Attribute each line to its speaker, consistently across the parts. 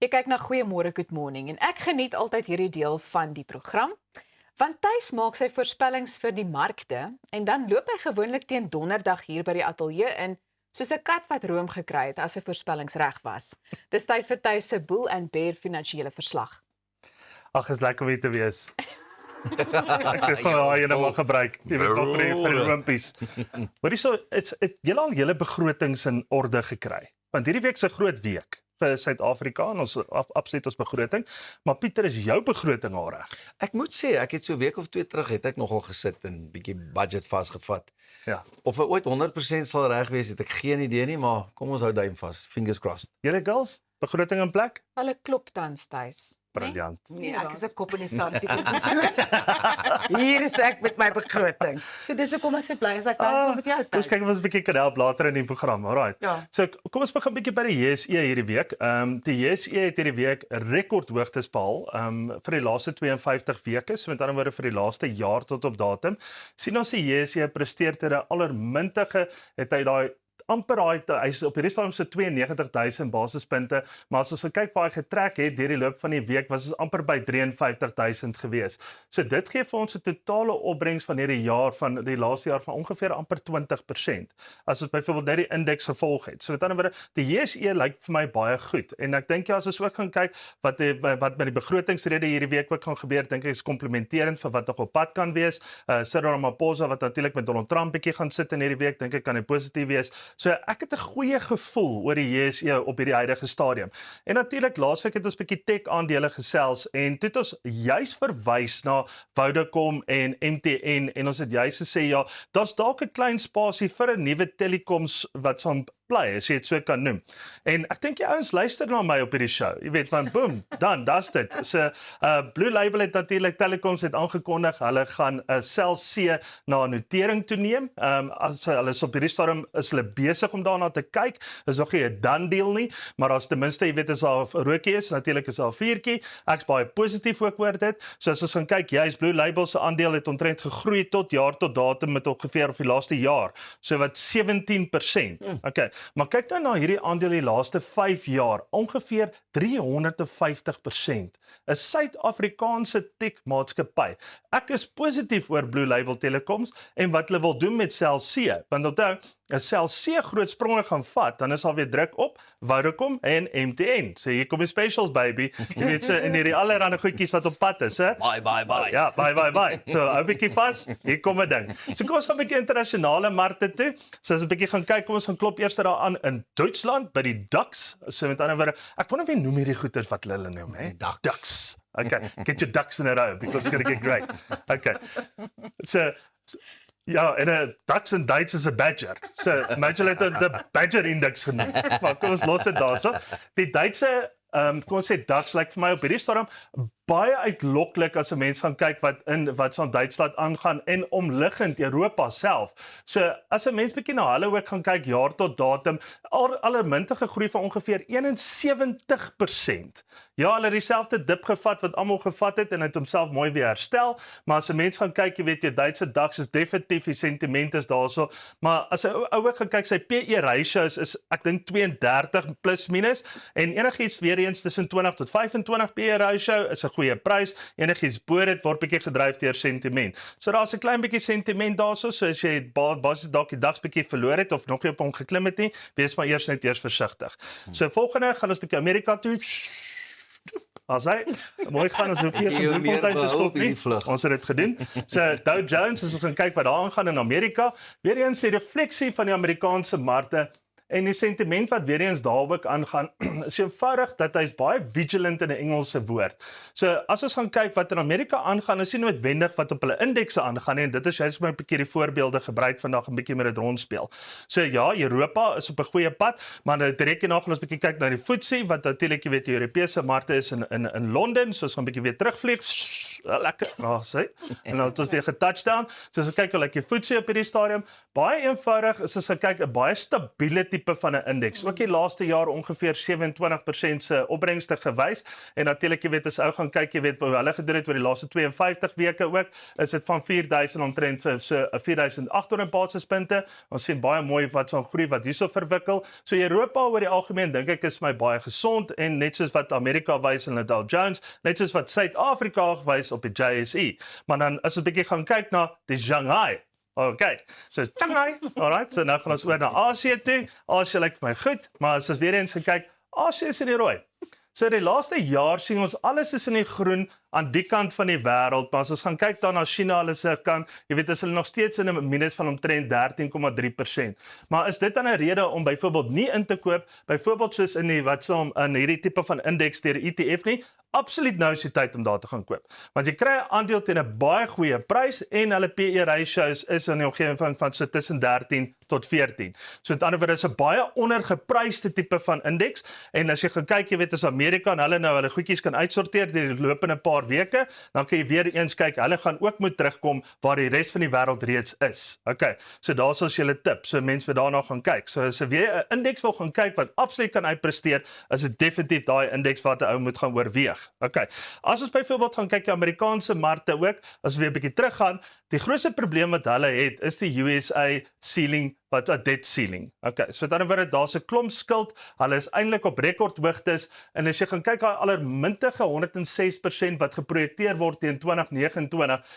Speaker 1: Jy kyk na Goeiemôre Good Morning en ek geniet altyd hierdie deel van die program, want Thys maak sy voorspellings vir die markte en dan loop hy gewoonlik teen donderdag hier by die ateljee in soos 'n kat wat room gekry het as sy voorspellings reg was. Dis tyd vir Thys se Bull and Bear finansiële verslag.
Speaker 2: Ag, is lekker om hier te wees. Ek het van daai ene maar gebruik. Jy weet nog vir die roompies. Maar julle al julle begrotings in orde gekry. Want hierdie week se groot week vir Suid-Afrika en ons absoluut ons begroting, maar Pieter, is jou begroting al reg?
Speaker 3: Ek moet sê, ek het so 'n week of 2 terug het ek nogal gesit en bietjie budget vasgevat.
Speaker 2: Ja.
Speaker 3: Of hy ooit 100% sal reg wees, het ek geen idee nie, maar kom ons hou duim vas. Fingers crossed.
Speaker 2: Julle girls, begroting in plek?
Speaker 1: Hulle klop tans Thys.
Speaker 2: Briljant.
Speaker 4: Nee, ek is 'n kop in die sand tipe persoon. Hier is ek met my begroting. So dis hoekom ek so bly as ek kan met jou
Speaker 2: Ons kyk of ons 'n bietjie kan help later in die program. Alraai.
Speaker 4: Ja.
Speaker 2: So kom ons begin bietjie by die JSE hierdie week. Die JSE het hierdie week rekordhoogtes behaal vir die laaste 52 weke, so met ander woorde vir die laaste jaar tot op datum. Sien ons die JSE presteer ter 'n allermintige het hy daai amper hy is op hierdie stadium so 92,000 basispunte, maar as ons kyk waar hy getrek het deur die loop van die week, was ons amper by 53,000 gewees. So dit gee vir ons 'n totale opbrengs van hierdie jaar van die laaste jaar van ongeveer amper 20%. As ons byvoorbeeld net die indeks gevolg het. So met ander woorde, die JSE lyk vir my baie goed. En ek dink as ons ook gaan kyk wat met die begrotingsrede hierdie week ook gaan gebeur, dink ek is komplementerend vir wat nog op pad kan wees. Cyril Ramaphosa wat natuurlik met Donald Trump bietjie gaan sit in hierdie week, dink ek kan hy positief wees. So ek het 'n goeie gevoel oor die JSE op hierdie huidige stadium. En natuurlik laasweek het ons 'n bietjie tech aandele gesels en toe het ons juis verwys na Vodacom en MTN en ons het juis gesê ja, daar's dalk 'n klein spasie vir 'n nuwe telekoms wat sal bly, as jy dit so kan noem. En ek dink die ouens luister na my op hierdie show. Jy weet van boom, dan das dit. So Blue Label het natuurlik telekoms het aangekondig, hulle gaan 'n Cell C na 'n notering toe neem. As hulle is op hierdie stadium is hulle besig om daarna te kyk. Is nog nie 'n done deal nie, maar as ten minste jy weet as daar 'n rookie is, natuurlik is daar 'n vuurtjie. Ek's baie positief ook oor dit. So as ons gaan kyk, jy's Blue Label se aandeel het omtrent gegroei tot jaar tot datum met ongeveer of die laaste jaar. So wat 17%. Okay. Maar kyk nou na hierdie aandeel die laaste 5 jaar, ongeveer 350%. 'n Suid-Afrikaanse tech-maatskappy. Ek is positief oor Blue Label Telecoms en wat hulle wil doen met Cell C, want onthou, as Cell C groot spronge gaan vat, dan is al weer druk op Vodacom en MTN. So hier kom die specials baby. Jy weet so in hierdie allerlei goedjies wat op pad is, hè?
Speaker 3: Bye.
Speaker 2: Ja, bye. So, hou 'n bietjie vas. Hier kom 'n ding. So kom ons gaan 'n bietjie internasionale markte toe. So as 'n bietjie gaan kyk, kom ons gaan klop eers daar aan in Duitsland by die DAX. So met ander woorde, ek wonder wie noem hierdie goeters wat hulle noem, hè? DAX. Okay, get your ducks in a row because it's going to get great. Okay. So ja, en 'n Ducks in Duits is 'n badger. So, imagine dit 'n badger index genoem. Maar kom ons los dit daarso. Die Duitse kom ons sê DAX lyk vir my op hierdie stadium baie uitloklik as 'n mens gaan kyk wat so in Duitsland aangaan en omliggend Europa self. So as 'n mens bietjie na hulle ook gaan kyk jaar tot datum, allermintige groei van ongeveer 71%. Ja, hulle het dieselfde dip gevat wat almal gevat het en het homself mooi weer herstel, maar as 'n mens gaan kyk, jy weet jy Duitse DAX is definitief die sentiment is daarso, maar as 'n ou ook gaan kyk, sy PE ratios is ek dink 32 plus minus en enigiets weer eens tussen 20 tot 25 PE ratio is 'n goeie prys. Enigiets bo dit word bietjie gedryf deur sentiment. So daar's 'n klein bietjie sentiment daarso, so as jy basies dalk die DAX bietjie verloor het of nog nie op hom geklim het nie, wees maar eers versigtig. So volgende gaan ons bietjie Amerika toe. As hy mooi gaan ons hoef nie eens om die tyd te stop nie. Ons het dit gedoen. So Dow Jones, as ons gaan kyk wat daar aangaan in Amerika, weer eens die refleksie van die Amerikaanse markte. En die sentiment wat weer eens daar ook aangaan, is eenvoudig dat hy's baie vigilant in 'n Engelse woord. So as ons gaan kyk wat in Amerika aangaan, is nie noodwendig wat op hulle indekse aangaan nie, en dit is juist my 'n bietjie die voorbeelde gebruik vandag 'n bietjie met dit rondspeel. So ja, Europa is op 'n goeie pad, maar direk hierna gaan ons bietjie kyk na die FTSE wat natuurlik jy weet die Europese markte is in Londen, so ons gaan bietjie weer terugvlieg. Lekker. Sê. En dan het ons weer getouchdown. So as ons kyk hoe lyk die FTSE op hierdie stadium, baie eenvoudig is as ons kyk 'n baie stabiele tipe van 'n indeks. Ook die laaste jaar ongeveer 27% se opbrengste gewys en natuurlik jy weet as ou gaan kyk jy weet hoe hulle gedoen het oor die laaste 52 weke ook, is dit van 4000 omtrent so 4800 basispunte. Ons sien baie mooi wat so 'n groei wat hierso verwikkel. So Europa oor die algemeen dink ek is my baie gesond en net soos wat Amerika wys in die Dow Jones, net soos wat Suid-Afrika wys op die JSE. Maar dan as ons 'n bietjie gaan kyk na die Shanghai. Okay, so Shanghai, alright, so nou gaan ons oor na Asië toe. Asië lyk vir my goed, maar as ons weer eens kyk, Asië is in die rooi. So die laaste jaar sien ons alles is in die groen aan die kant van die wêreld, maar as ons gaan kyk dan na China, hulle se kant, jy weet is hulle nog steeds in 'n minus van omtrent 13,3%. Maar is dit dan 'n rede om byvoorbeeld nie in te koop, byvoorbeeld soos in die wat so in hierdie tipe van indeks deur ETF nie? Absoluut nou is die tyd om daar te gaan koop. Want jy kry 'n aandeel teen 'n baie goeie prys en hulle PE ratios is in die omgewing van so tussen 13 tot 14. So met ander woorde is 'n baie ondergepryste tipe van indeks en as jy gaan kyk, jy weet as Amerika en hulle nou hulle goedjies kan uitsorteer deur die lopende paar weke, dan kan jy weer eens kyk, hulle gaan ook moet terugkom waar die res van die wêreld reeds is. Okay, so daar's ons julle tip. So mense moet daarna gaan kyk. So as jy 'n indeks wil gaan kyk wat absoluut kan uitpresteer, is dit definitief daai indeks wat 'n ou moet gaan oorweeg. Okay. As ons byvoorbeeld gaan kyk die Amerikaanse markte ook, as ons weer 'n bietjie teruggaan, die grootste probleem wat hulle het is die USA ceiling, wat 'n debt ceiling. Okay, so met ander woorde daar's 'n klomp skuld, hulle is eintlik op rekordhoogtes en as jy gaan kyk daai allermintige 106% wat geprojekteer word teen 2029,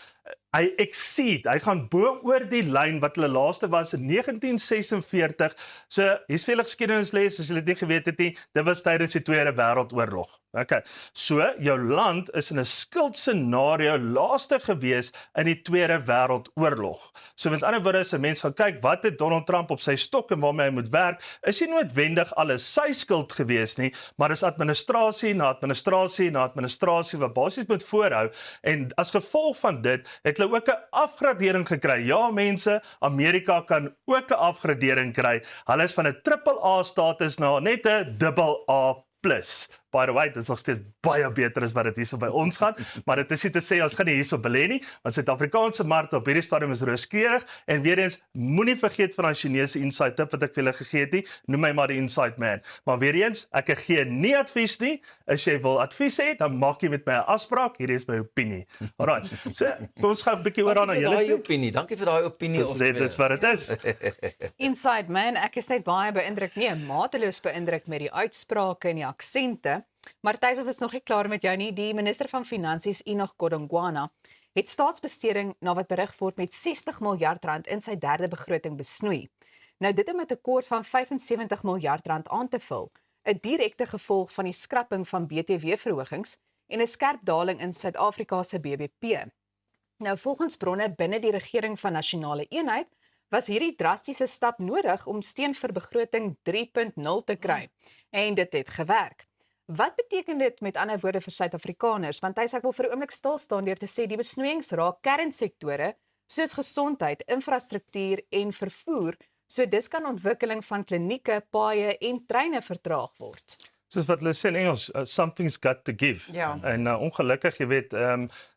Speaker 2: hy gaan bo oor die lyn wat hulle laaste was in 1946. So hier's vele geskiedenisles as jy dit nie geweet het nie, dit was tydens die Tweede Wêreldoorlog. Okay. So jou land is in 'n skuldscenario laaste gewees in die Tweede Wêreldoorlog. So met ander woorde as 'n mens gaan kyk wat het Donald Trump op sy stok en waarmee hy moet werk, is nie noodwendig alles sy skuld gewees nie, maar is administrasie na administrasie na administrasie wat basies moet voorhou en as gevolg van dit het hulle ook 'n afgradering gekry. Ja mense, Amerika kan ook 'n afgradering kry. Hulle is van 'n AAA status na net 'n AA+. By the way, dit is nog steeds baie beter as wat dit hierso by ons gaan, maar dit is nie te sê ons gaan nie hierso belê nie, want Suid-Afrikaanse markte op hierdie stadium is rooskleurig en weer eens moenie vergeet van daai Chinese insight tip wat ek vir julle gegee het nie, noem my maar die insight man. Maar weer eens, ek gee nie advies nie. As jy wil advies hê, dan maak jy met my 'n afspraak. Hierdie is my opinie. Alright. So, kom ons gaan 'n bietjie oor na julle toe.
Speaker 3: Opinie. Dankie vir daai opinie.
Speaker 2: Dit is wat dit is.
Speaker 1: Inside man, ek is net baie beïndruk, nee, mateloos beïndruk met die uitsprake en die aksente. Maar Thys, ons is nog nie klaar met jou nie. Die minister van Finansies, Enoch Godongwana, het staatsbesteding na wat berig word met 60 miljard rand in sy derde begroting besnoei. Nou dit om 'n tekort van 75 miljard rand aan te vul, 'n direkte gevolg van die skrapping van BTW-verhogings en 'n skerp daling in Suid-Afrika se BBP. Nou volgens bronne binne die regering van nasionale eenheid was hierdie drastiese stap nodig om steun vir begroting 3.0 te kry. En dit het gewerk. Wat beteken dit met ander woorde vir Suid-Afrikaners? Want ek wil vir 'n oomblik stil staan deur te sê die besnoeiings raak kernsektore soos gesondheid, infrastruktuur en vervoer, so dis kan ontwikkeling van klinieke, paaie en treine vertraag word.
Speaker 2: Soos wat hulle sê in Engels, something's got to give.
Speaker 4: Ja.
Speaker 2: En ongelukkig, jy weet,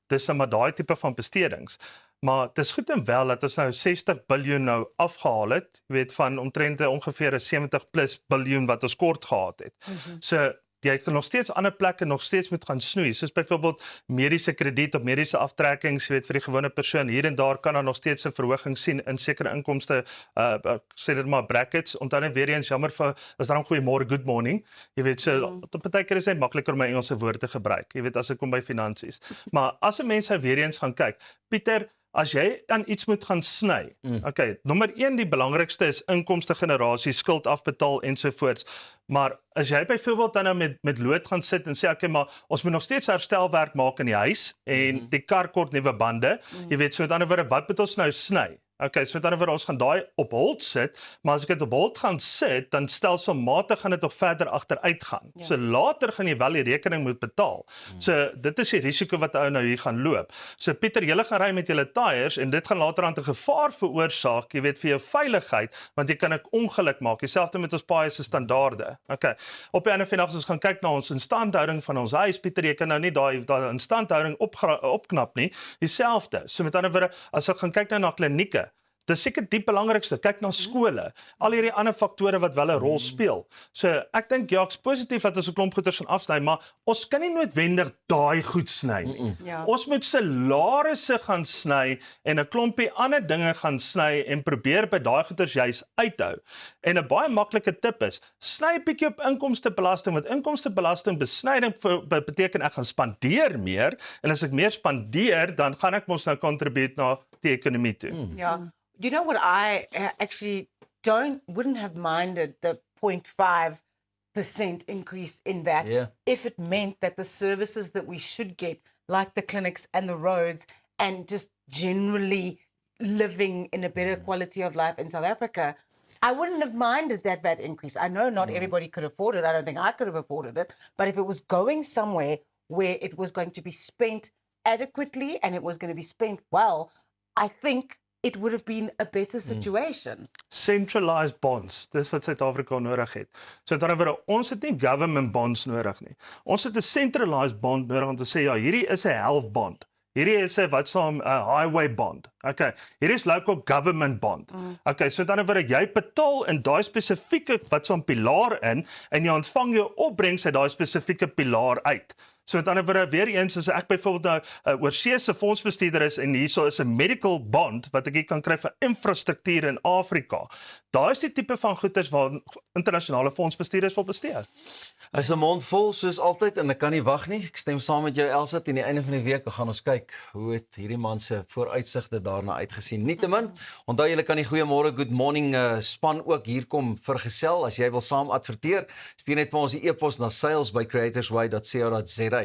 Speaker 2: dis maar daai tipe van bestedings. Maar dit is goed en wel dat ons nou 60 biljoen nou afgehaal het, jy weet van omtrent ongeveer 'n 70 plus biljoen wat ons kort gehad het. So jy kan nog steeds ander plekke nog steeds moet gaan snoei, soos byvoorbeeld mediese krediet of mediese aftrekkings, jy weet vir die gewone persoon hier en daar kan daar nog steeds 'n verhoging sien in sekere inkomste, sê dit maar brackets, onthou net weer eens jammer vir as daarom goeiemôre, good morning. Jy weet so op baie keer is dit makliker om my Engelse woorde te gebruik, jy weet as ek kom by finansies. Maar as 'n mens weer eens gaan kyk, Pieter, as jy aan iets moet gaan sny. Okay, nommer 1 die belangrikste is inkomste generasie, skuld afbetaal ensovoorts. Maar as jy byvoorbeeld dan nou met lood gaan sit en sê okay, maar ons moet nog steeds herstelwerk maak in die huis en die kar kort nuwe bande. Jy weet so met ander woorde, wat moet ons nou sny? Okay, so met ander woorde ons gaan daai op hold sit, maar as ek dit op hold gaan sit, dan stelselmatig gaan dit nog verder agteruit gaan. Ja. So later gaan jy wel die rekening moet betaal. So dit is die risiko wat ou nou hier gaan loop. So Pieter, jy gaan ry met julle tyres en dit gaan later aan 'n gevaar veroorsaak, jy weet vir jou veiligheid, want jy kan 'n ongeluk maak. Dieselfde met ons paaie se standaarde. Okay. Op die ander vandag as ons gaan kyk na ons instandhouding van ons huis, Pieter, jy kan nou nie daai instandhouding opknap nie. Dieselfde. So met ander woorde, as ek gaan kyk nou na klinieke, Dis seker die belangrikste. Kyk na skole. Al hierdie ander faktore wat wel 'n rol speel. So ek dink ja, ek's positief dat ons 'n klomp goeders gaan afsny, maar ons kan nie noodwendig daai goed sny nie.
Speaker 4: Ja.
Speaker 2: Ons moet salarisse gaan sny en 'n klompie ander dinge gaan sny en probeer by daai goeders juis uithou. En 'n baie maklike tip is, sny 'n bietjie op inkomstebelasting, want inkomstebelasting besnyding beteken ek gaan spandeer meer en as ek meer spandeer, dan gaan ek mos nou contribute na die ekonomie toe.
Speaker 4: Yeah. You know what? I actually wouldn't have minded the 0.5% increase in that
Speaker 3: Yeah.
Speaker 4: if it meant that the services that we should get, like the clinics and the roads, and just generally living in a better quality of life in South Africa, I wouldn't have minded that VAT increase. I know not everybody could afford it. I don't think I could have afforded it. But if it was going somewhere where it was going to be spent adequately and it was going to be spent well, I think it would have been a better situation.
Speaker 2: Centralized bonds, dis wat Suid-Afrika nodig het. So dan word ons het nie government bonds nodig nie. Ons het 'n centralized bond nodig om te sê ja, hierdie is 'n health bond. Hierdie is 'n wat saam 'n highway bond. Okay, hierdie is local government bond. Okay, so dan word jy betaal in daai spesifieke wat saam pilaar in en jy ontvang jou opbrengs uit daai spesifieke pilaar uit. So met ander woorde weer eens as ek byvoorbeeld nou 'n oorseese fondsbestuurder is en hierso is 'n medical bond wat ek hier kan kry vir infrastruktuur in Afrika. Daai is die tipe van goederes waar internasionale fondsbestuurders wil bestee.
Speaker 3: Hy's 'n mond vol soos altyd en ek kan nie wag nie. Ek stem saam met jou Elsa, teen die einde van die week gaan ons kyk hoe het hierdie man se vooruitsigte daarna uitgesien. Nietemin, onthou julle kan die goeiemôre good morning span ook hier kom vergesel as jy wil saam adverteer. Stuur net vir ons die e-pos na sales@creatorsy.co.za.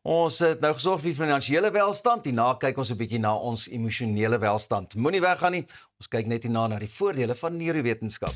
Speaker 3: Ons het nou gesorg vir finansiële welstand, hierna kyk ons 'n bietjie na ons emosionele welstand. Moenie weggaan nie. Ons kyk net hierna na die voordele van neurowetenskap.